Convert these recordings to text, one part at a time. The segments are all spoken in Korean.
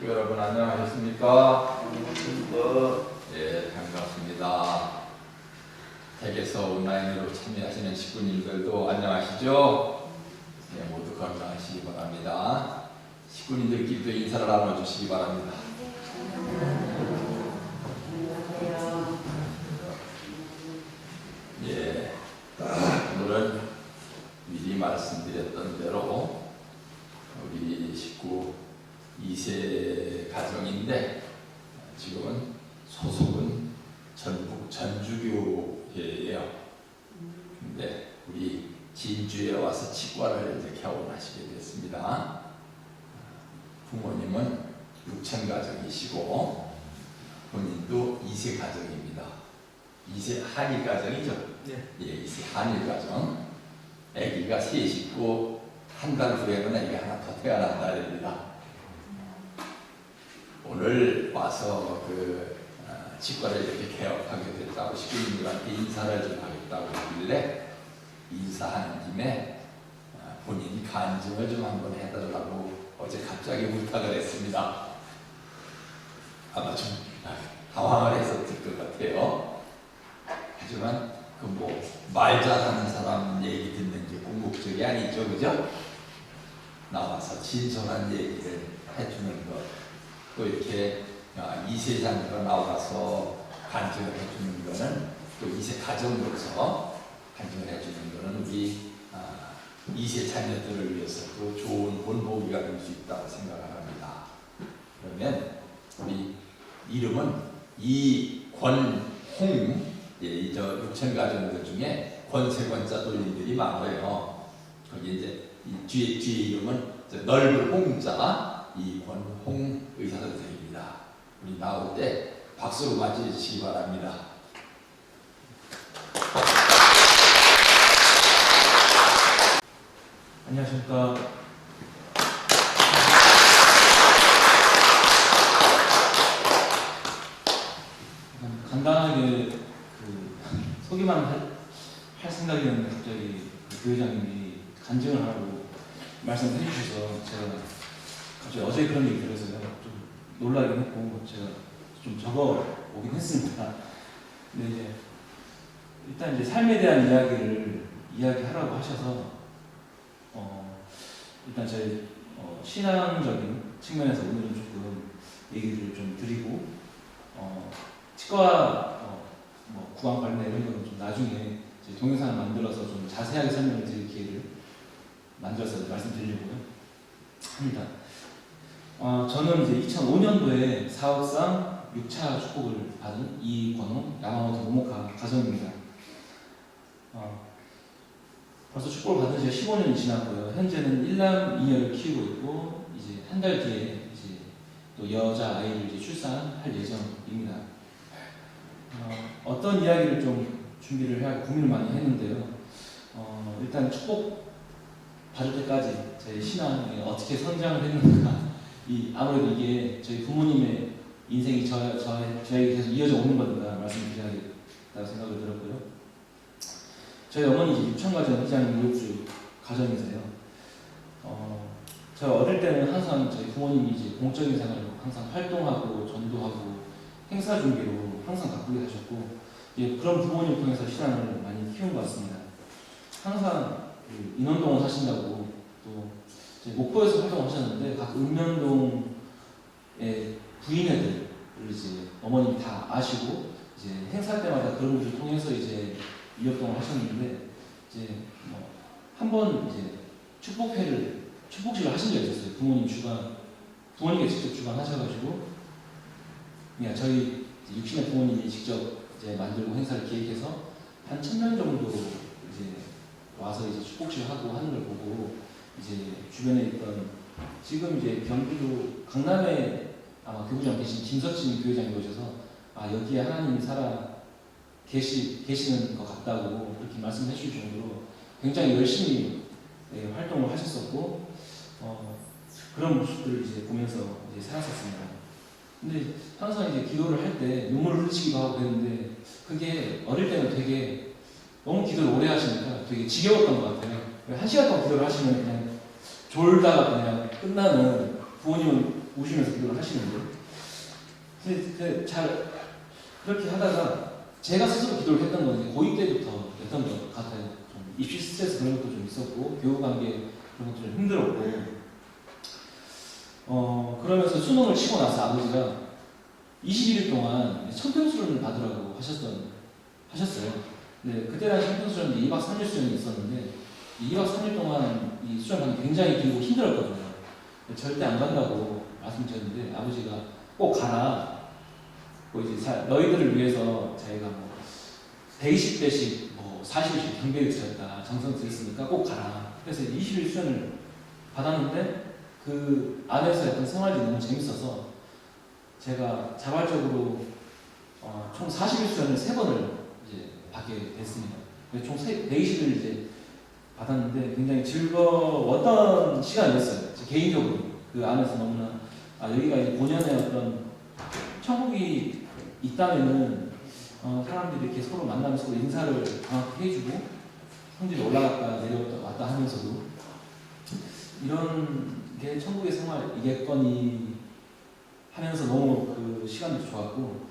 식구 여러분 안녕하셨습니까? 예, 반갑습니다. 댁에서 온라인으로 참여하시는 식구님들도 안녕하시죠? 예, 모두 건강하시기 바랍니다. 식구님들끼리도 인사를 나눠주시기 바랍니다. 예, 오늘은 미리 말씀드렸던 대로 우리 식구 2세 가정인데 지금은 소속은 전북 전주교회예요. 근데 우리 진주에 와서 치과를 이제 개원하시게 됐습니다. 부모님은 육천 가정이시고 본인도 2세 가정입니다. 2세 한일 가정이죠? 네. 예, 2세 한일 가정. 아기가 셋 있고 한 달 후에는 아기가 하나 더 태어난다입니다. 오늘 와서 치과를 이렇게 개업하게 됐다고 식구님들한테 인사를 좀 하겠다고 하길래 인사하는 김에 본인이 간증을 좀 한번 해달라고 어제 갑자기 부탁을 했습니다. 아마 좀 당황을 했었을 것 같아요. 하지만 말 잘하는 사람 얘기 듣는 게 궁극적이 아니죠, 그죠? 나와서 진솔한 얘기를 해주는 것, 또 이렇게 2세 자녀가 나와서 간증을 해주는 거는 또 2세 가정으로서 간증을 해주는 거는 우리 2세 자녀들을 위해서도 좋은 본보기가 될 수 있다고 생각을 합니다. 그러면 우리 이름은 이권홍, 예, 저 육천 가정들 중에 권세권자 돌림들이 많아요. 거기 이제 뒤에 이름은 넓은 홍자 이권홍 의사선생입니다. 우리 나올 때 박수로 맞이해 주시기 바랍니다. 안녕하십니까. 간단하게 소개만 할 생각이었는데 갑자기 교회장님이 간증을 하라고 말씀을 해주셔서 제가 갑자기 어제 그런 얘기 들어서요. 좀 놀라긴 했고 제가 좀 적어 오긴 했습니다. 근데 이제 일단 이제 삶에 대한 이야기하라고 하셔서 일단 저희 신앙적인 측면에서 오늘은 조금 얘기를 좀 드리고 치과 구강 관련 이런 거는 좀 나중에 동영상을 만들어서 좀 자세하게 설명을 드릴 기회를 만들어서 말씀드리려고요 합니다. 저는 이제 2005년도에 사업상 6차 축복을 받은 이권홍 야마모토 모모카 가정입니다. 벌써 축복을 받은 지가 15년이 지났고요. 현재는 1남 2녀를 키우고 있고 이제 한 달 뒤에 이제 또 여자 아이를 이제 출산할 예정입니다. 어떤 이야기를 좀 준비를 해야 고민을 많이 했는데요. 일단 축복 받을 때까지 제 신앙이 어떻게 성장을 했는가, 아무래도 이게 저희 부모님의 인생이 저에게 계속 이어져 오는 거니까 말씀드려야겠다고 생각을 들었고요. 저희 어머니 육천가정 회장님 교육주 가정이세요. 제가 어릴 때는 항상 저희 부모님이 이제 공적인 생활로 항상 활동하고 전도하고 행사 준비로 항상 바쁘게 하셨고, 그런 부모님 통해서 신앙을 많이 키운 것 같습니다. 항상 인원동을 하신다고 또 목포에서 활동하셨는데 각 읍면동의 부인애들을 이제 어머님이 다 아시고 이제 행사 때마다 그런 분들 통해서 이제 이협동을 하셨는데 이제 한 번 이제 축복식을 하신 적이 있었어요. 부모님께 직접 주관하셔가지고 그냥 저희 60년 부모님이 직접 이제 만들고 행사를 기획해서 한 1000명 정도 이제 와서 이제 축복식을 하고 하는 걸 보고 이제 주변에 있던 지금 이제 경기도 강남에 아마 교구장 계신 김석진 교회장이 오셔서 여기에 하나님이 계시는 것 같다고 그렇게 말씀해 주실 정도로 굉장히 열심히 활동을 하셨었고 그런 모습들을 이제 보면서 이제 살았었습니다. 근데 항상 이제 기도를 할 때 눈물을 흘리시기도 하고 그랬는데 그게 어릴 때는 되게 너무 기도를 오래 하시니까 되게 지겨웠던 것 같아요. 1시간 동안 기도를 하시면 그냥 졸다가 그냥 끝나는, 부모님은 우시면서 기도를 하시는데 잘 그렇게 하다가 제가 스스로 기도를 했던 건 이제 고2 때부터 였던 것 같아요. 좀 입시 스트레스 그런 것도 좀 있었고 교우 관계 그런 것도 좀 힘들었고 그러면서 수능을 치고 나서 아버지가 21일 동안 청평수련을 받으라고 하셨어요. 네, 그때 당시 청평수련이 2박 3일 수련이 있었는데 이 2박 3일 동안 이 수련 받는 게 굉장히 길고 힘들었거든요. 절대 안 간다고 말씀드렸는데 아버지가 꼭 가라. 뭐 이제 너희들을 위해서 저희가 뭐 120배씩 뭐 40일씩 경배를 드렸다. 정성 드렸으니까 꼭 가라. 그래서 20일 수련을 받았는데 그 안에서 했던 생활이 너무 재밌어서 제가 자발적으로 총 40일 수련을 3번을 이제 받게 됐습니다. 총 120일 이제 받았는데 굉장히 즐거웠던 시간이었어요. 개인적으로 그 안에서 너무나 여기가 이제 본연의 어떤 천국이 있다면은 사람들이 이렇게 서로 만나면서 서로 인사를 정확히 해주고 성질이 올라갔다 내려왔다 하면서도 이런 게 천국의 생활이겠거니 하면서 너무 그 시간도 좋았고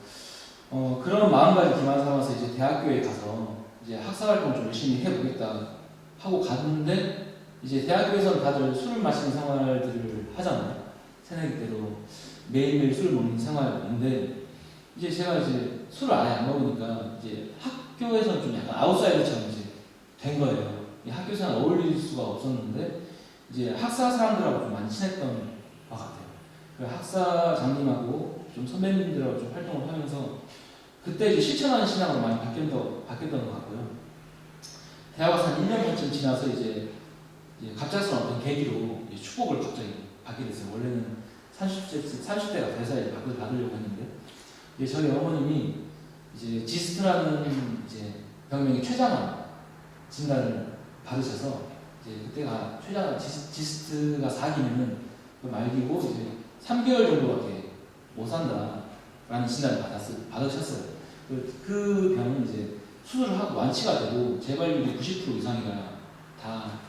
그런 마음가짐 기반 삼아서 이제 대학교에 가서 이제 학사활동을 좀 열심히 해보겠다 하고 갔는데 이제 대학교에서는 다들 술을 마시는 생활들을 하잖아요. 새내기 때도 매일매일 술을 먹는 생활인데 이제 제가 이제 술을 아예 안 먹으니까 이제 학교에서는 좀 약간 아웃사이더처럼 이제 된 거예요. 이 학교에서는 어울릴 수가 없었는데 이제 학사 사람들하고 좀 많이 친했던 것 같아요. 그 학사장님하고 좀 선배님들하고 좀 활동을 하면서 그때 이제 실천하는 신앙으로 많이 바뀌었던 것 같고요. 대학 와서 한 1년 반쯤 지나서 이제 갑작스러운 어떤 계기로 이제 축복을 갑자기 받게 됐어요. 원래는 30대가 돼서 이제 받으려고 했는데 이제 저희 어머님이 이제 지스트라는 이제 병명의 췌장암 진단을 받으셔서 이제 그때가 췌장암 지스트가 4기면은 그 말기고 이제 3개월 정도밖에 못 산다라는 진단을 받으셨어요. 그 병은 이제 수술을 하고 완치가 되고 재발률이 90% 이상이라 다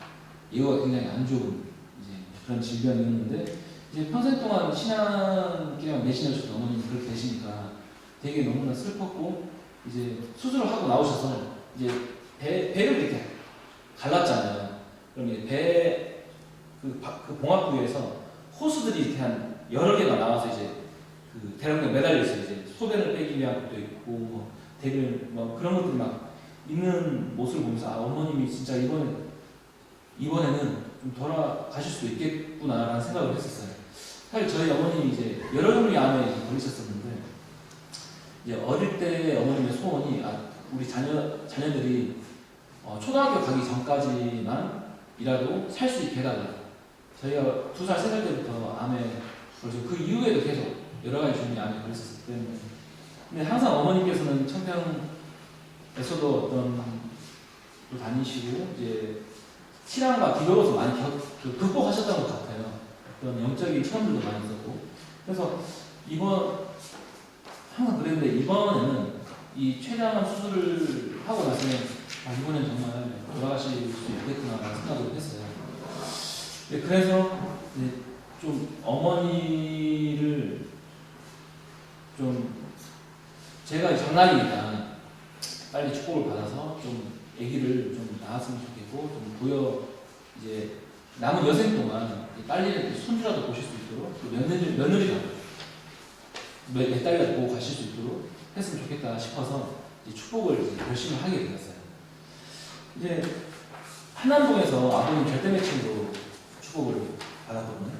예후가 굉장히 안 좋은 이제 그런 질병이었는데 이제 평생 동안 신앙계만 매신하셨던 어머님이 그렇게 되시니까 되게 너무나 슬펐고 이제 수술을 하고 나오셔서 이제 배를 이렇게 갈랐잖아요. 그럼 이제 그 봉합 부위에서 호수들이 이렇게 한 여러 개가 나와서 이제 그 대롱에 매달려 있어요. 이제 소변을 빼기 위한 것도 있고 뭐 대변 뭐 그런 것들이 막 있는 모습을 보면서 어머님이 진짜 이번에는 좀 돌아가실 수도 있겠구나라는 생각을 했었어요. 사실 저희 어머님이 이제 여러 종류의 암에 걸리셨었는데 이제 어릴 때 어머님의 소원이 우리 자녀들이 초등학교 가기 전까지만이라도 살 수 있게 해달라. 저희가 2살, 3살 때부터 암에 걸리고 그 이후에도 계속 여러 가지 종류의 암에 걸렸었기 때문에 근데 항상 어머님께서는 청평에서도 어떤 또 다니시고 이제 신앙과 기도로서 많이 극복하셨던 것 같아요. 어떤 영적인 체험들도 많이 있었고 그래서 항상 그랬는데 이번에는 이 췌장암 수술을 하고 나서는 이번엔 정말 돌아가실 수 있겠구나라는 생각을 했어요. 네, 그래서 좀 어머니를 좀 제가 장남이니까 빨리 축복을 받아서 좀 아기를 좀 낳았으면 좋겠고 좀 이제 남은 여생 동안 빨리 손주라도 보실 수 있도록 또 며느리라도 몇 달이라도 보고 가실 수 있도록 했으면 좋겠다 싶어서 이제 축복을 이제 열심히 하게 되었어요. 이제 한남동에서 아버님 절대 매칭으로 축복을 받았거든요.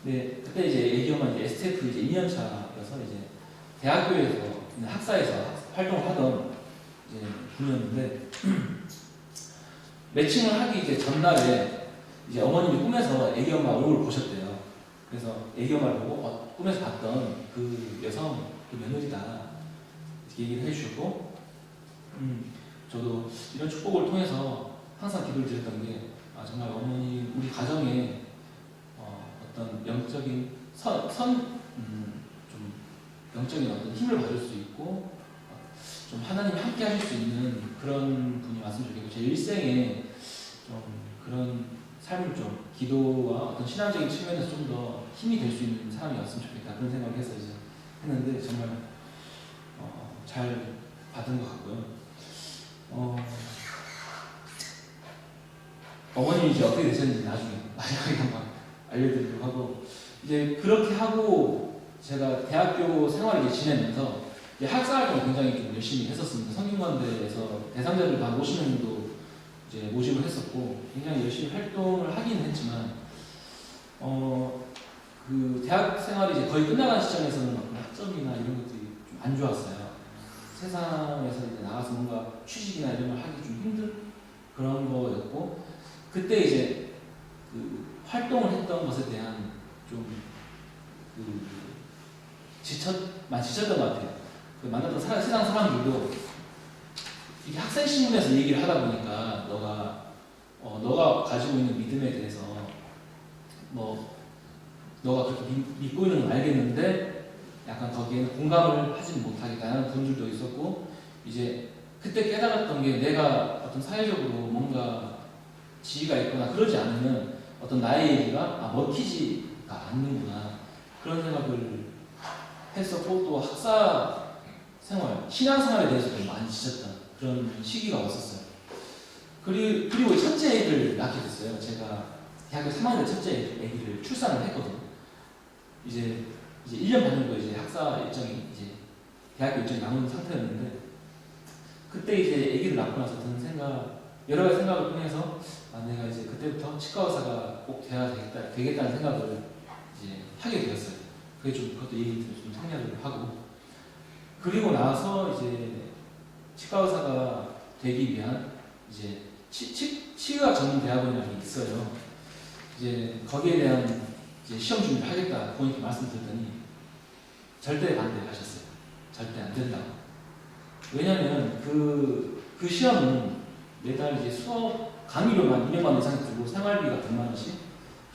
근데 그때 이제 애기 엄마 STF 이제 2년차여서 이제 대학교에서 학사에서 활동을 하던 이제 분이었는데 매칭을 하기 이제 전날에 이제 어머님이 꿈에서 애기 엄마 얼굴을 보셨대요. 그래서 애기 엄마를 보고 꿈에서 봤던 그 여성 그 며느리다 이렇게 얘기를 해주셨고 저도 이런 축복을 통해서 항상 기도를 드렸던 게 정말 어머니 우리 가정에 어떤 영적인 좀 영적인 어떤 힘을 받을 수 있고 좀 하나님이 함께 하실 수 있는 그런 분이 왔으면 좋겠고 제 일생에 좀 그런 삶을 좀 기도와 어떤 신앙적인 측면에서 좀 더 힘이 될 수 있는 사람이었으면 좋겠다 그런 생각을 해서 이제 했는데 정말 잘 받은 것 같고요. 어머님이 이제 어떻게 되셨는지 나중에 마지막에 한번 알려드리려고 하고 이제 그렇게 하고 제가 대학교 생활을 이제 지내면서 이제 학사 활동을 굉장히 좀 열심히 했었습니다. 성균관대에서 대상자들도 한 50명 정도 이제 모집을 했었고 굉장히 열심히 활동을 하긴 했지만 그 대학 생활이 이제 거의 끝나가는 시점에서는 어떤 학점이나 이런 것들이 좀 안 좋았어요. 세상에서 이제 나가서 뭔가 취직이나 이런 걸 하기 좀 힘든 그런 거였고 그때 이제 그 활동을 했던 것에 대한 좀그 지쳤던 것 같아요. 그 만났던 세상 사람들도 이게 학생 신문에서 얘기를 하다 보니까 너가 가지고 있는 믿음에 대해서 너가 그렇게 믿고 있는 건 알겠는데 약간 거기에는 공감을 하지는 못하겠다는 분들도 있었고 이제 그때 깨달았던 게 내가 어떤 사회적으로 뭔가 지위가 있거나 그러지 않으면 어떤 나의 얘기가 먹히지가 않는구나 그런 생각을 했었고 또 학사 생활, 신앙 생활에 대해서도 많이 지쳤던 그런 시기가 왔었어요. 그리고 첫째 아이를 낳게 됐어요. 제가 대학교 3학년 첫째 아기를 출산을 했거든요. 이제 1년 반 정도 이제 학사 일정이 이제 대학교 일정이 남은 상태였는데 그때 이제 아기를 낳고 나서 드는 여러 가지 생각을 통해서 내가 이제 그때부터 치과 의사가 꼭 돼야 되겠다는 생각을 이제 하게 되었어요. 그것도 얘기를 좀 생략을 하고 그리고 나서 이제 치과 의사가 되기 위한 이제 치의학 전문 대학원이라는 게 있어요. 이제 거기에 대한 이제 시험 준비를 하겠다 부모님께 말씀드렸더니 절대 반대하셨어요. 절대 안 된다고. 왜냐하면 그 시험은 매달 이제 수업 강의료만 200만 원 이상 들고 생활비가 100만 원씩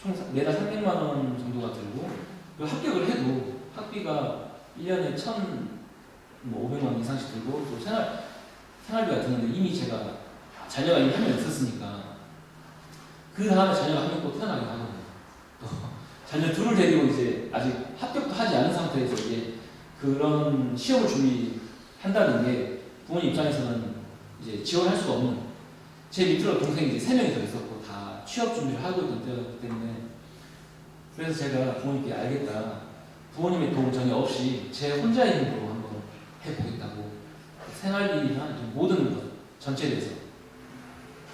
총 매달 300만 원 정도가 들고 그리고 합격을 해도 학비가 1년에 1,500만 원 이상씩 들고 또 생활비가 드는데 이미 제가 자녀가 이미 한 명 있었으니까 그 다음에 자녀가 한 명 또 태어나긴 하거든요. 또 자녀 둘을 데리고 이제 아직 합격도 하지 않은 상태에서 이제 그런 시험을 준비한다는 게 부모님 입장에서는 이제 지원할 수가 없는 제 밑으로 동생이 이제 3명이 더 있었고 다 취업 준비를 하고 있던 때였기 때문에 그래서 제가 부모님께 알겠다. 부모님의 도움 전혀 없이 제 혼자의 힘으로 한번 해보겠다고 생활비나 모든 것 전체에 대해서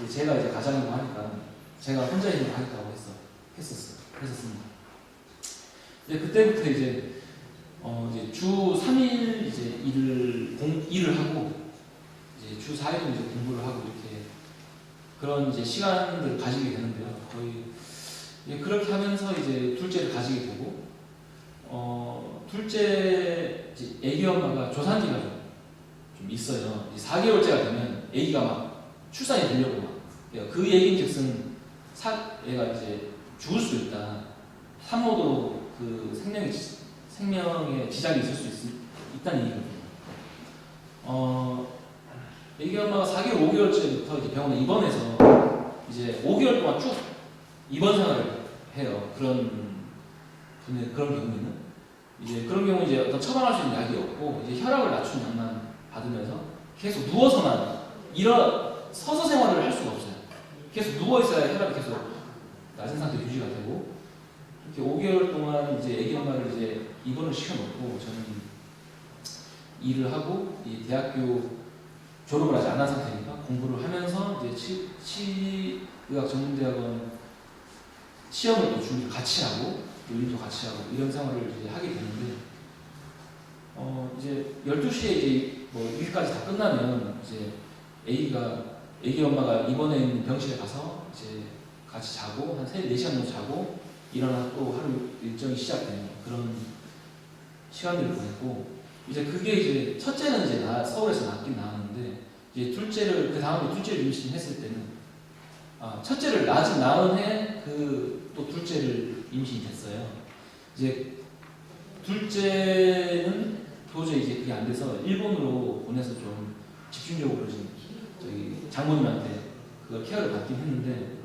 제가 이제 가장이고 하니까 제가 혼자의 힘으로 하겠다고 했었습니다. 이제 그때부터 이제 주 3일 이제 일을 하고 이제 주 4일은 이제 공부를 하고 이렇게 그런 이제 시간들을 가지게 되는데요. 거의 그렇게 하면서 이제 둘째를 가지게 되고 둘째 이제 아기 엄마가 조산기가 좀 있어요. 이제 4개월째가 되면 아기가 막 출산이 되려고 막 그 얘기인즉슨 얘가 이제 죽을 수 있다. 산모도 그 생명에 지장이 있을 수 있다는 얘기거든요. 아기 엄마가 4개월, 5개월째부터 이제 병원에 입원해서 이제 5개월 동안 쭉 입원 생활을 해요. 그런 경우에는 이제 그런 경우 이제 어떤 처방할 수 있는 약이 없고 이제 혈압을 낮추는 약만 받으면서 계속 누워서만 서서 생활을 할 수가 없어요. 계속 누워 있어야 혈압이 계속 낮은 상태 유지가 되고 이렇게 5개월 동안 이제 아기 엄마를 이제 입원을 시켜놓고 저는 일을 하고 이 대학교 졸업을 아직 안 한 상태니까 공부를 하면서 이제 치의학 전문대학원 시험을 또 준비를 같이 하고 또 일도 같이 하고 이런 생활을 이제 하게 되는데 이제 12시에 이제 뭐 일까지 다 끝나면 이제 아기 엄마가 입원해 있는 병실에 가서 이제 같이 자고 한 4시간 정도 자고 일어나 또 하루 일정이 시작되는 그런 시간들을 보냈고 이제 그게 이제 첫째는 이제 서울에서 낳긴 낳았는데 이제 그 다음에 둘째를 임신했을 때는 첫째를 낳은 해 또 둘째를 임신이 됐어요. 이제 둘째는 도저히 이제 그게 안 돼서 일본으로 보내서 좀 집중적으로 좀 저희 장모님한테 그걸 케어를 받긴 했는데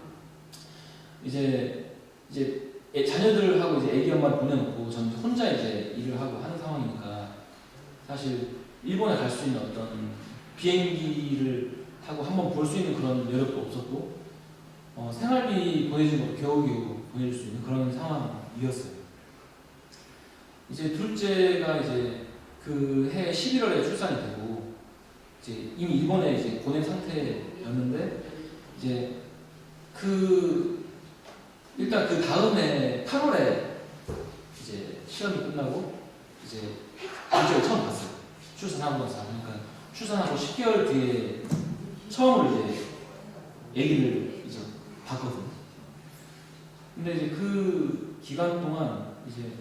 이제 자녀들하고 이제 애기 엄마를 보내놓고 저는 혼자 이제 일을 하고 하는 상황이니까 사실 일본에 갈 수 있는 어떤 비행기를 타고 한번 볼 수 있는 그런 여력도 없었고 생활비 보내주는 것도 겨우겨우 보내줄 수 있는 그런 상황이었어요. 이제 둘째가 이제 그 해 11월에 출산이 되고 이제 이미 일본에 이제 보낸 상태였는데 이제 일단 그 다음에 8월에 이제 시험이 끝나고 이제 둘째를 처음 봤어요. 출산하고 나서. 그러니까 출산하고 10개월 뒤에 처음으로 이제 아기를 이제 봤거든요. 근데 이제 그 기간 동안 이제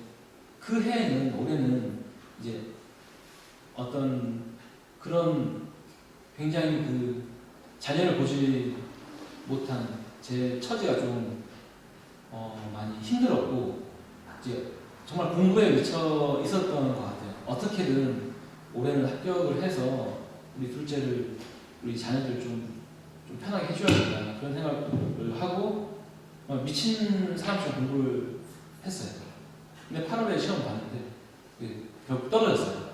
그 해에는 올해는 이제 어떤 그런 굉장히 그 자녀를 보지 못한 제 처지가 좀 많이 힘들었고 이제 정말 공부에 미쳐 있었던 것 같아요. 어떻게든 올해는 합격을 해서 우리 자녀들 좀 편하게 해줘야 된다 그런 생각을 하고 미친 사람처럼 공부를 했어요. 근데 8월에 시험 봤는데 결국 떨어졌어요.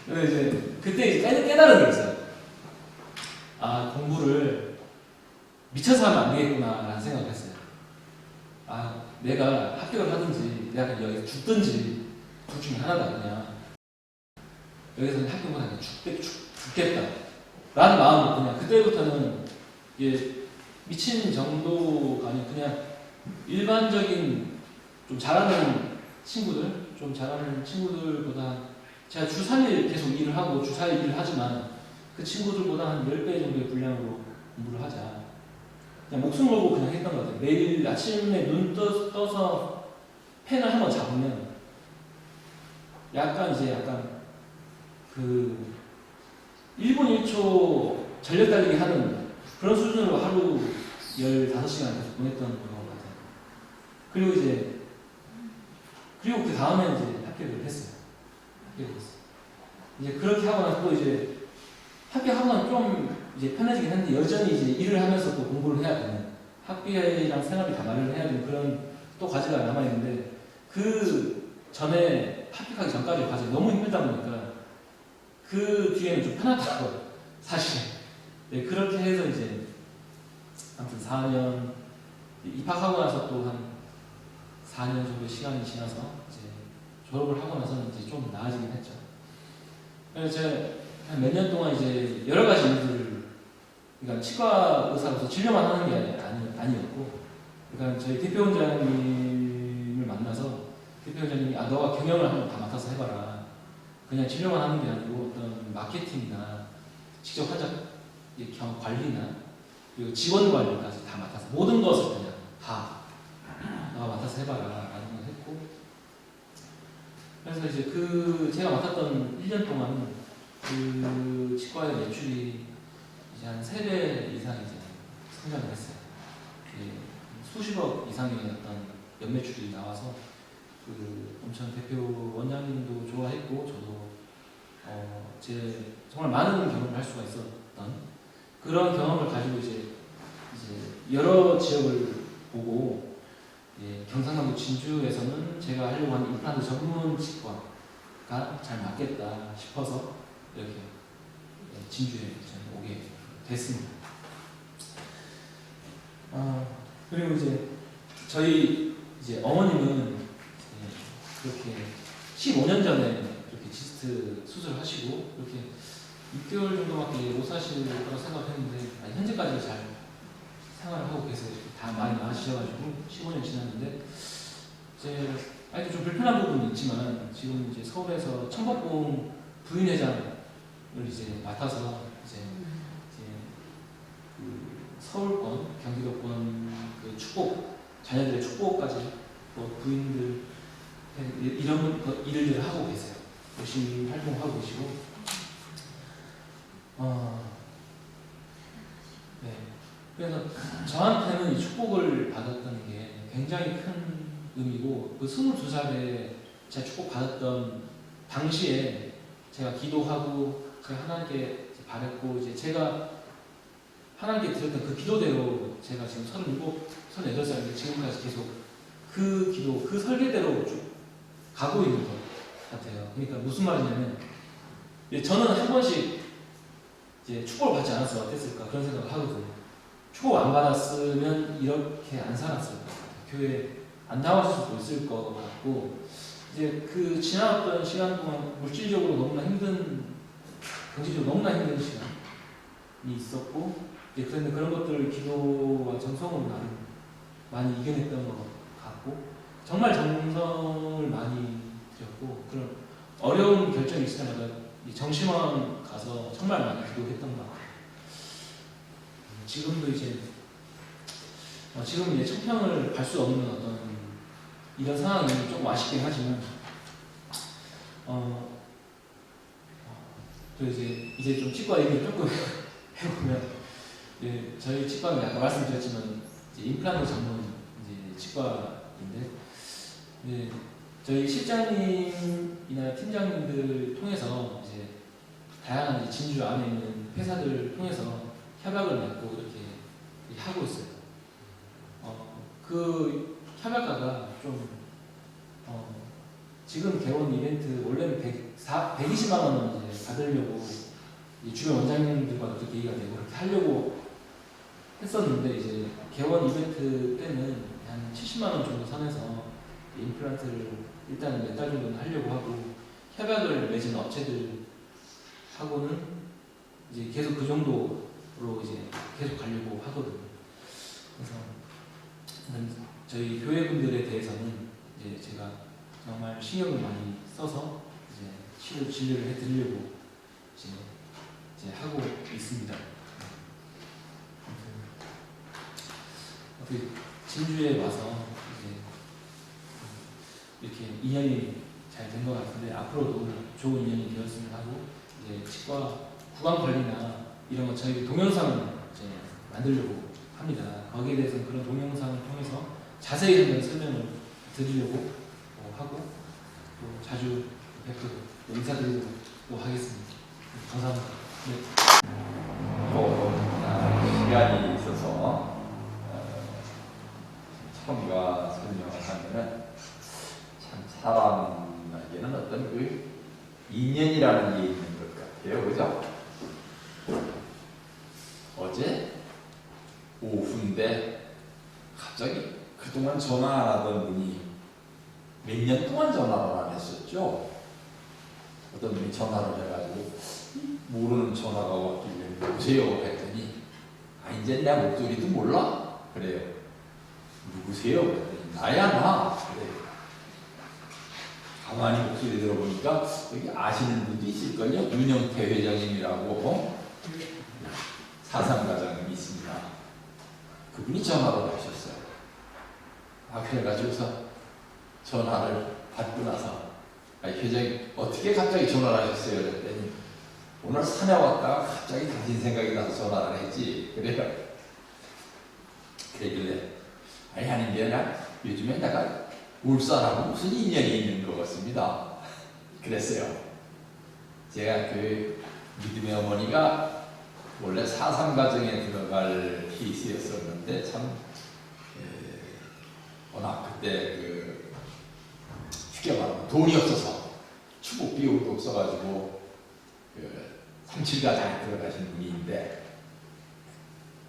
근데 이제 그때 이제 깨달은 게 있어요. 아, 공부를 미쳐서 하면 안 되겠구나라는 생각을 했어요. 아, 내가 합격을 하든지 내가 그냥 여기서 죽든지 둘 중에 하나다. 그냥 여기서는 합격 못하면 죽겠다 라는 마음으로 그냥 그때부터는 이게 미친 정도가 아니고 그냥 일반적인 좀 잘하는 친구들보다 제가 주 3일 계속 일을 하고 주 4일 일을 하지만 그 친구들보다 한 10배 정도의 분량으로 공부를 하자. 그냥 목숨 걸고 그냥 했던 것 같아요. 매일 아침에 눈 떠서 펜을 한번 잡으면 약간 그 1분 1초 전력 달리기 하는 그런 수준으로 하루 15시간 계속 보냈던 것 같아요. 그리고 그 다음에 이제 합격을 했어요. 이제 그렇게 하고 나서 또 이제 합격하고 나서 좀 이제 편해지긴 했는데 여전히 이제 일을 하면서 또 공부를 해야 되는 학비랑 생활비 다 마련을 해야 되는 그런 또 과제가 남아있는데 그 전에 합격하기 전까지 과제 너무 힘들다 보니까 그 뒤에는 좀 편하더라고요. 사실. 네, 그렇게 해서 이제 아무튼 4년 입학하고 나서 또 한 4년 정도 시간이 지나서 이제 졸업을 하고 나서는 이제 좀 나아지긴 했죠. 그래서 제가 한 몇 년 동안 이제 여러 가지 일들을 그러니까 치과 의사로서 진료만 하는 게 아니었고 그러니까 저희 대표원장님을 만나서 대표원장님이 너가 경영을 한번 다 맡아서 해봐라. 그냥 진료만 하는 게 아니고 어떤 마케팅이나 직접 환자 관리나 그리고 지원 관리까지 다 맡아서 모든 것을 그냥 다 너가 맡아서 해봐라 라는 걸 했고 그래서 이제 제가 맡았던 1년 동안은 그 치과의 매출이 이제 한 3배 이상 이제 성장을 했어요. 수십억 이상의 어떤 연매출이 나와서 엄청 대표 원장님도 좋아했고 저도 정말 많은 경험을 할 수가 있었던 그런 경험을 가지고 이제 여러 지역을 보고 경상남도 진주에서는 제가 하려고 하는 임플란트 전문 치과가 잘 맞겠다 싶어서 이렇게 진주에 오게 됐습니다. 그리고 이제 저희 어머님은 그렇게 15년 전에 이렇게 지스트 수술하시고 이렇게 6개월 정도밖에 못 사실 거라고 생각했는데 현재까지 잘 생활을 하고 계세요. 다 많이 나아지셔가지고 15년 지났는데 이제 아직도 좀 불편한 부분이 있지만 지금 이제 서울에서 천복궁 부인회장을 이제 맡아서 이제 그 서울권, 경기도권 그 축복 자녀들의 축복까지 또 부인들 이런 일들을 하고 계세요. 열심히 활동하고 계시고. 네. 그래서 저한테는 이 축복을 받았던 게 굉장히 큰 의미고 그 22살에 제가 축복 받았던 당시에 제가 기도하고 제가 하나님께 바랬고 이제 제가 하나님께 드렸던 그 기도대로 제가 지금 37, 38살인데 지금까지 계속 그 기도, 그 설계대로 쭉 가고 있는 것 같아요. 그러니까 무슨 말이냐면 저는 한 번씩 이제 축복을 받지 않았으면 어땠을까 그런 생각을 하거든요. 축복 안 받았으면 이렇게 안 살았을 것 같아요. 교회 안 나왔을 수도 있을 것 같고 이제 그 지나왔던 시간 동안 물질적으로 너무나 힘든, 경제적으로 너무나 힘든 시간이 있었고 이제 그런데 그런 것들을 기도와 정성으로 나름 많이 이겨냈던 것 같고 정말 정성을 많이 드렸고 그런 어려운 결정이 있을 때마다 이 정심원 가서 정말 많이 기도했던 것 같아요. 지금도 이제 지금 이제 청평을 갈 수 없는 어떤 이런 상황이 조금 아쉽긴 하지만 또 이제 좀 치과 얘기를 조금 해보면 저희 치과는 아까 말씀드렸지만 이제 임플란트 전문 이제 치과인데 저희 실장님이나 팀장님들 통해서 이제 다양한 이제 진주 안에 있는 회사들 통해서 협약을 맺고 이렇게 하고 있어요. 그 협약가가 좀 지금 개원 이벤트 원래는 120만 원을 이제 받으려고 주변 원장님들과도 그렇게 얘기가 되고 그렇게 하려고 했었는데 이제 개원 이벤트 때는 한 70만 원 정도 선에서 임플란트를 일단 몇 달 정도는 하려고 하고 협약을 맺은 업체들하고는 이제 계속 그 정도로 이제 계속 가려고 하거든요. 그래서 저희 교회분들에 대해서는 이제 제가 정말 신경을 많이 써서 이제 진료를 해드리려고 이제 하고 있습니다. 진주에 와서 이제 이렇게 인연이 잘 된 것 같은데 앞으로도 좋은 인연이 되었으면 하고 이제 치과 구강 관리나 이런 거 저희 동영상을 이제 만들려고 합니다. 거기에 대해서는 그런 동영상을 통해서 자세히 한번 설명을 드리려고 하고 또 자주 뵙도록 인사드리도록 하겠습니다. 감사합니다. 시간이 있어서 처음과 설명을 하면은 참 사람에게는 어떤 그 인연이라는 게 있는 것 같아요. 그죠? 어제 오후인데 갑자기 그동안 전화 안 하던 분이 몇 년 동안 전화를 안 했었죠. 어떤 분이 전화를 해가지고 모르는 전화가 왔길래 누구세요? 했더니 이제 내 목소리도 몰라? 그래요. 누구세요? 그랬더니 나야 나. 그래요. 가만히 목소리 들어보니까 여기 아시는 분도 있을걸요? 윤영태 회장님이라고 사상가장님이 있습니다. 그분이 전화를 하셨어요. 그래가지고서 전화를 받고 나서 회장님 어떻게 갑자기 전화를 하셨어요? 그랬더니 오늘 산에 왔다가 갑자기 당신 생각이 나서 전화를 했지. 그래요. 그러길래 하는 게 아니라 요즘에 내가 울산하고 무슨 인연이 있는 것 같습니다. 그랬어요. 제가 그 믿음의 어머니가 원래 사상가정에 들어갈 케이스였었는데 참 워낙 그때 그 쉽게 말하면 돈이 없어서 축복 비용도 없어가지고 그 37가정에 들어가신 분인데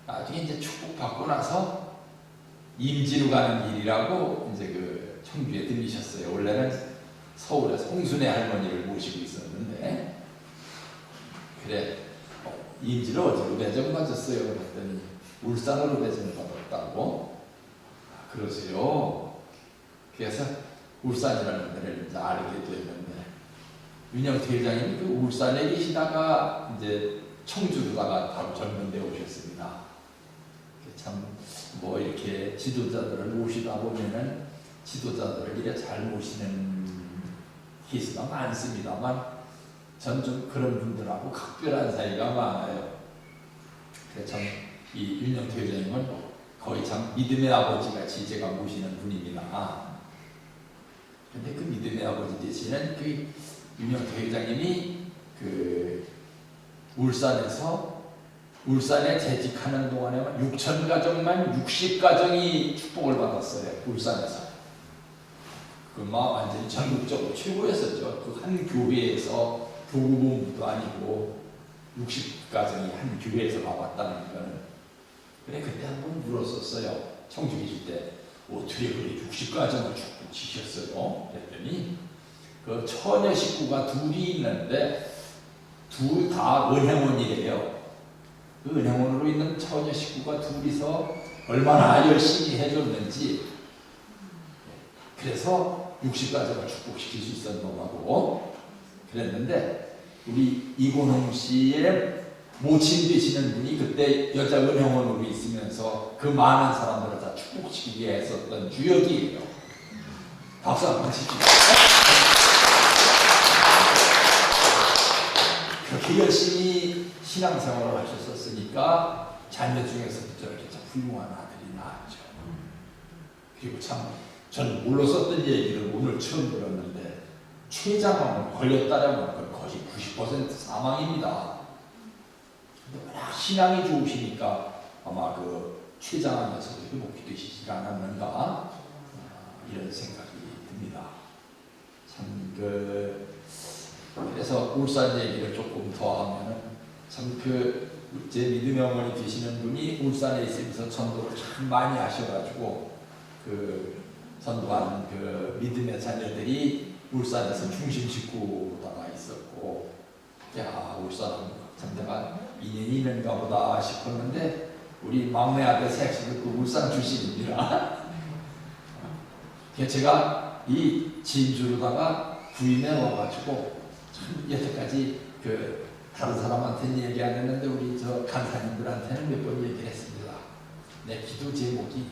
나중에 이제 축복 받고 나서 임지로 가는 길이라고 이제 그 청주에 들리셨어요. 원래는 서울에 송순애 할머니를 모시고 있었는데 그래 임지로 어디로 배정 받았어요? 그랬더니 울산으로 배정을 받았다고. 그러세요. 그래서 울산이라는 데를 이제 알게 됐는데 윤영태 회장님이 그 울산에 계시다가 이제 청주로다가 바로 전문대 오셨습니다. 참 뭐 이렇게 지도자들을 모시다 보면은 지도자들을 이렇게 잘 모시는 케이스가 많습니다만 전 좀 그런 분들하고 각별한 사이가 많아요. 그래서 참 이 윤영태 회장님은 거의 참 믿음의 아버지 같이 제가 모시는 분입니다. 근데 그 믿음의 아버지 대신은 그 윤영태 회장님이 그 울산에서 울산에 재직하는 동안에 6천 가정만 60가정이 축복을 받았어요. 울산에서. 그막 완전히 전국적으로 최고였었죠. 그 한 교회에서 교구본부도 아니고 60가정이 한 교회에서 받았다는 거는. 그래 그때 한번 물었었어요. 청주에 있을 때 어떻게 그래 60가정을 축복 지셨어요? 그랬더니 그 처녀 식구가 둘이 있는데 둘 다 은행원이래요. 그 은행원으로 있는 처녀 식구가 둘이서 얼마나 열심히 해줬는지 그래서 60가정을 축복시킬 수 있었던 놈하고 그랬는데 우리 이곤홍 씨의 모친 되시는 분이 그때 여자 은행원으로 있으면서 그 많은 사람들을 다 축복시키게 했었던 주역이에요. 박수 한번 치시죠. 그렇게 열심히 신앙생활을 하셨었으니까 자녀 중에서도 저렇게 참 훌륭한 아들이 나왔죠. 그리고 참 저는 몰랐었던 얘기를 오늘 처음 들었는데 췌장암 걸렸다면 거의 90% 사망입니다. 근데 워낙 신앙이 좋으시니까 아마 그 췌장암에서도 회복이 되시지 않았는가 이런 생각이 듭니다. 참 그래서 울산 얘기를 조금 더 하면은 참 제 믿음의 어머니 되시는 분이 울산에 있으면서 전도를 참 많이 하셔가지고 그 전도하는 그 믿음의 자녀들이 울산에서 중심 식구로다가 있었고, 야 울산은 참 내가 인연이 있는가 보다 싶었는데 우리 막내 아들 색시도 그 울산 출신입니다. 제가 이 진주로다가 부임해 와가지고 참 여태까지 그 다른 사람한테는 얘기 안 했는데 우리 저 간사님들한테는 몇 번 얘기를 했습니다. 내 기도 제목이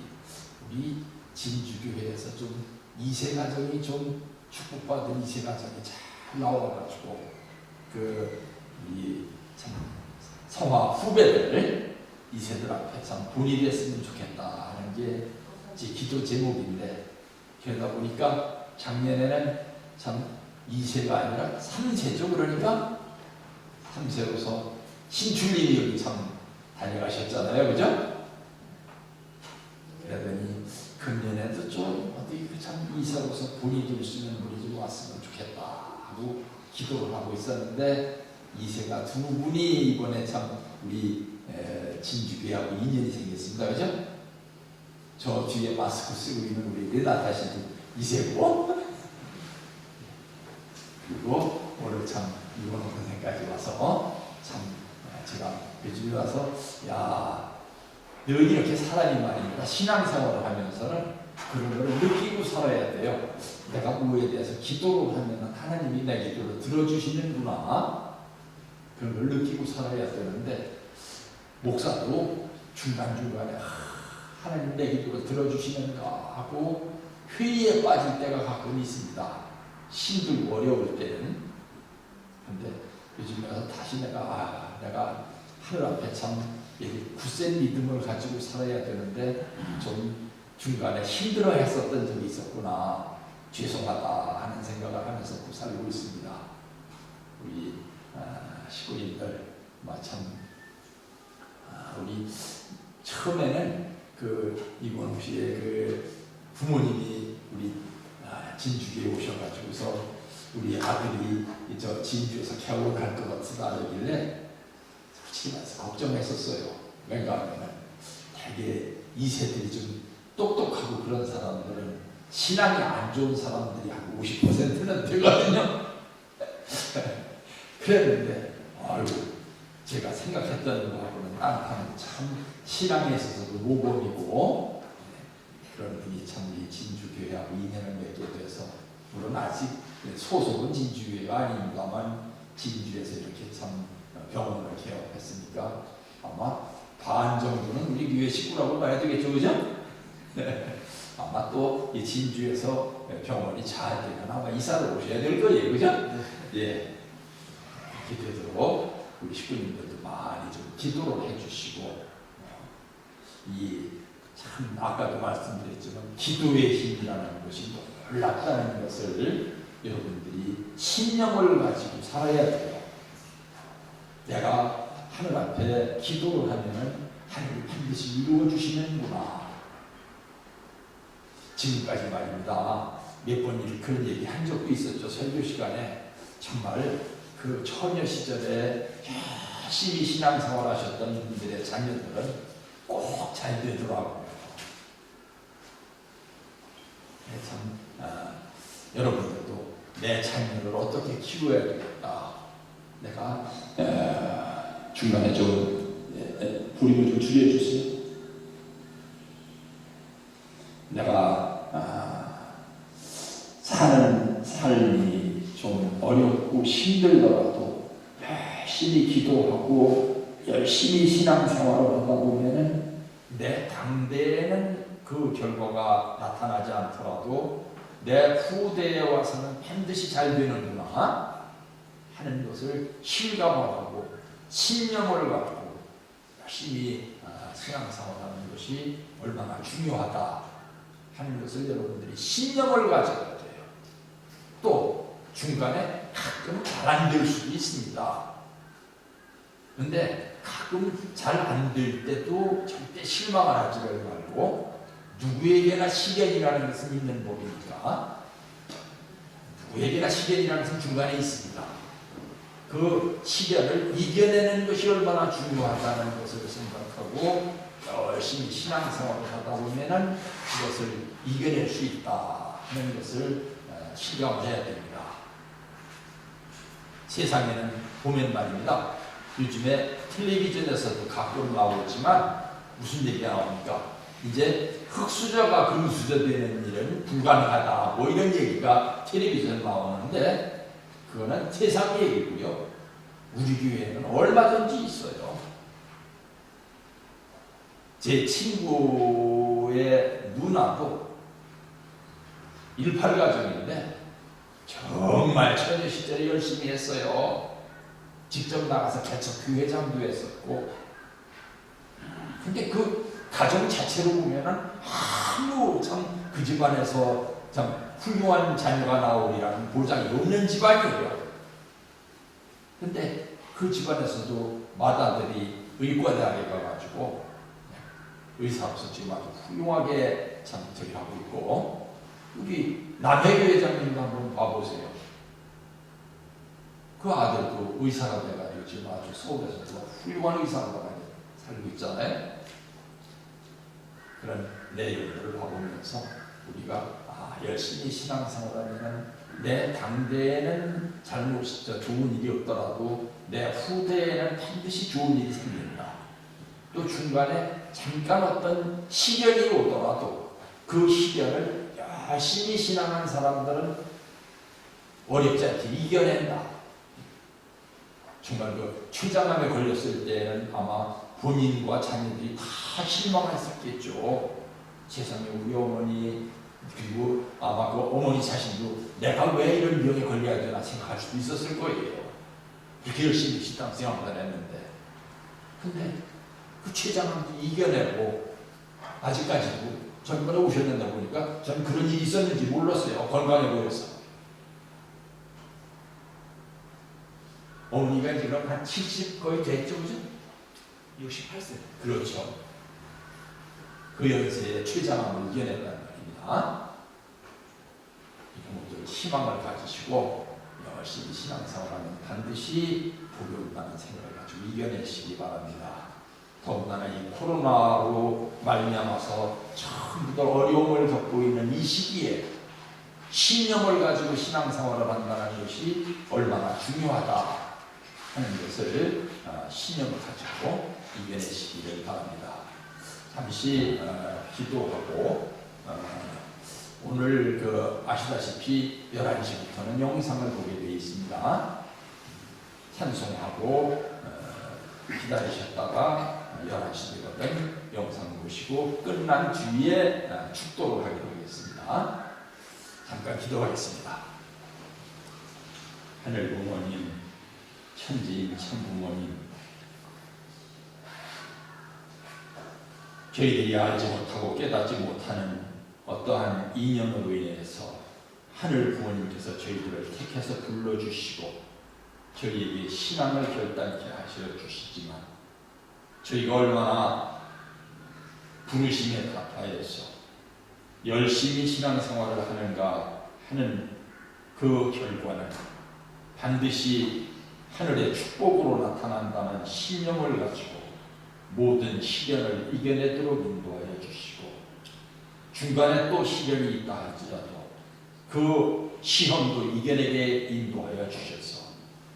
우리 진주교회에서 좀 2세 가정이 좀 축복받은 2세 가정이 잘 나와가지고 우리 참 성화 후배들 2세들 앞에 참 본이 됐으면 좋겠다 하는 게 제 기도 제목인데 그러다 보니까 작년에는 참 2세가 아니라 3세죠. 그러니까 3세로서 신출님이 여기 참 다녀가셨잖아요. 그죠? 그러더니 금년에도 좀 어디 참 이사로서 본이 될 수 있는 분이 좀 왔으면 좋겠다 하고 기도를 하고 있었는데 2세가 두 분이 이번에 참 우리 진주교회하고 인연이 생겼습니다. 그죠? 저 뒤에 마스크 쓰고 있는 우리 레나타 씨도 2세고 그리고 오늘 참 이번 선생까지 와서 참 제가 요즘에 와서 야 늘 이렇게 사람이 말입니다. 신앙생활을 하면서는 그런 걸 느끼고 살아야 돼요. 내가 뭐에 대해서 기도를 하면 하나님이 내 기도를 들어주시는구나 그런 걸 느끼고 살아야 되는데 목사도 중간중간에 하나님 내 기도를 들어주시는가 하고 회의에 빠질 때가 가끔 있습니다. 힘들고 어려울 때는. 근데 요즘에 와서 다시 내가 하늘 앞에 참 굳센 믿음을 가지고 살아야 되는데 좀 중간에 힘들어 했었던 적이 있었구나. 죄송하다 하는 생각을 하면서 살고 있습니다. 우리 식구님들 참 우리 처음에는 이건우 씨의 부모님이 우리 진주교에 오셔가지고서 우리 아들이 저 진주에서 결혼할 것 같다 그러길래 솔직히 말해서 걱정했었어요. 왜냐 하면 되게 2세들이 좀 똑똑하고 그런 사람들은 신앙이 안 좋은 사람들이 한 50%는 되거든요. 그랬는데 아이고 제가 생각했던 거하고는 딴판은 참 신앙에 있어서도 모범이고 그런 분이 참 우리 진주교회하고 인연을 맺게 돼서 물론 아직 소속은 진주교회가 아닙니다만 진주에서 이렇게 참 병원을 개업했으니까 아마 반 정도는 우리 교회 식구라고 봐야 되겠죠, 그죠? 아마 또 이 진주에서 병원이 잘 되면 아마 이사를 오셔야 될 거예요, 그죠? 예, 그렇게 되도록 우리 식구님들도 많이 좀 기도를 해주시고 참 아까도 말씀드렸지만 기도의 힘이라는 것이 놀랍다는 것을 여러분들이 신념을 가지고 살아야 돼요. 내가 하늘 앞에 기도를 하면은 하늘이 반드시 이루어 주시는구나. 지금까지 말입니다. 몇 번 그런 얘기 한 적도 있었죠. 설교 시간에. 정말 그 처녀 시절에 열심히 신앙생활 하셨던 분들의 자녀들은 꼭 잘 되더라고요. 참, 여러분들도 내 자녀를 어떻게 키워야 되겠다. 내가 중간에 좀 볼륨을 좀 줄여주세요. 내가 사는 삶이 좀 어렵고 힘들더라도 열심히 기도하고 열심히 신앙생활을 하다 보면은 내 당대에는 그 결과가 나타나지 않더라도 내 후대에 와서는 반드시 잘 되는구나 하는 것을 실감하고 신념을 갖고 열심히 신앙생활하는 것이 얼마나 중요하다 하는 것을 여러분들이 신념을 가져야 돼요. 또 중간에 가끔 잘 안 될 수도 있습니다. 그런데 가끔 잘 안 될 때도 절대 실망하지 말고 누구에게나 시련이라는 것은 있는 법이니까 누구에게나 시련이라는 것은 중간에 있습니다. 그 시련을 이겨내는 것이 얼마나 중요하다는 것을 생각하고 열심히 신앙생활을 하다 보면은 그것을 이겨낼 수 있다 하는 것을 실감해야 됩니다. 세상에는 보면 말입니다. 요즘에 텔레비전에서도 가끔 나오지만 무슨 얘기가 나옵니까? 이제 흙수저가 금수저 되는 일은 불가능하다 뭐 이런 얘기가 텔레비전에 나오는데 그거는 세상 얘기고요. 우리 교회에는 얼마든지 있어요. 제 친구의 누나도 18가정인데 정말 처녀 시절에 열심히 했어요. 직접 나가서 개척교회장도 했었고 근데 그 가정 자체로 보면은 아무 참 그 집안에서 참 훌륭한 자녀가 나오리라는 보장이 없는 집안이에요. 근데 그 집안에서도 맏아들이 의과대학에 가가지고 의사로서 지금 아주 훌륭하게 참 저기 하고 있고 우리 남해교회장님도 한번 봐보세요. 그 아들도 의사가 돼가지고 지금 아주 서울에서 훌륭한 의사로 살고 있잖아요. 그런 내용들을 봐보면서 우리가 열심히 신앙생활하면 내 당대에는 좋은 일이 없더라도 내 후대에는 반드시 좋은 일이 생긴다. 또 중간에 잠깐 어떤 시련이 오더라도 그 시련을 열심히 신앙한 사람들은 어렵지 않게 이겨낸다. 정말 그 췌장암에 걸렸을 때는 아마 본인과 자녀들이 다 실망했었겠죠. 세상에 우리 어머니 그리고 아마 그 어머니 자신도 내가 왜 이런 병에 걸려야 되나 생각할 수도 있었을 거예요. 그렇게 열심히 신앙생활을 했는데 근데 그 췌장암도 이겨내고 아직까지도 전번에 오셨는데 보니까 전 그런 일이 있었는지 몰랐어요. 건강해 보여서. 어머니가 지금 한 70 거의 됐죠, 그죠? 68세. 그렇죠. 그 연세에 췌장암을 이겨냈단 말입니다. 이모들 희망을 가지시고 열심히 신앙생활하면 반드시 복이 온다는 생각을 가지고 이겨내시기 바랍니다. 더군다나 이 코로나로 말미암아서 전부들 어려움을 겪고 있는 이 시기에 신념을 가지고 신앙생활을 한다는 것이 얼마나 중요하다 하는 것을 신념을 가지고 이겨내시기를 바랍니다. 잠시 기도하고 오늘 아시다시피 11시부터는 영상을 보게 되어 있습니다. 찬송하고 기다리셨다가 11시 되거든 영상 보시고 끝난 뒤에 축도를 하기로 하겠습니다. 잠깐 기도하겠습니다. 하늘 부모님, 천지인 천부모님, 저희들이 알지 못하고 깨닫지 못하는 어떠한 인연으로 인해서 하늘 부모님께서 저희들을 택해서 불러주시고 저희에게 신앙을 결단케 하셔 주시지만 저희가 얼마나 부르심에 답하여서 열심히 신앙생활을 하는가 하는 그 결과는 반드시 하늘의 축복으로 나타난다는 신념을 가지고 모든 시련을 이겨내도록 인도하여 주시고 중간에 또 시련이 있다 할지라도 그 시험도 이겨내게 인도하여 주셔서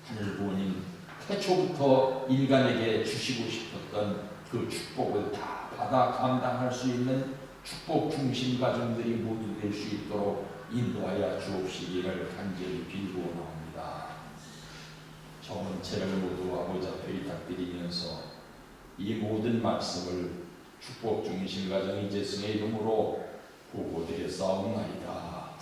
하늘 부모님 태초부터 인간에게 주시고 싶었던 그 축복을 다 받아 감당할 수 있는 축복 중심 가정들이 모두 될 수 있도록 인도하여 주옵시기를 간절히 빌고나옵니다. 정은채를 모두 아버지 앞에 부탁드리면서 이 모든 말씀을 축복 중심 가정 이재승의 이름으로 보고드려 싸움나이다.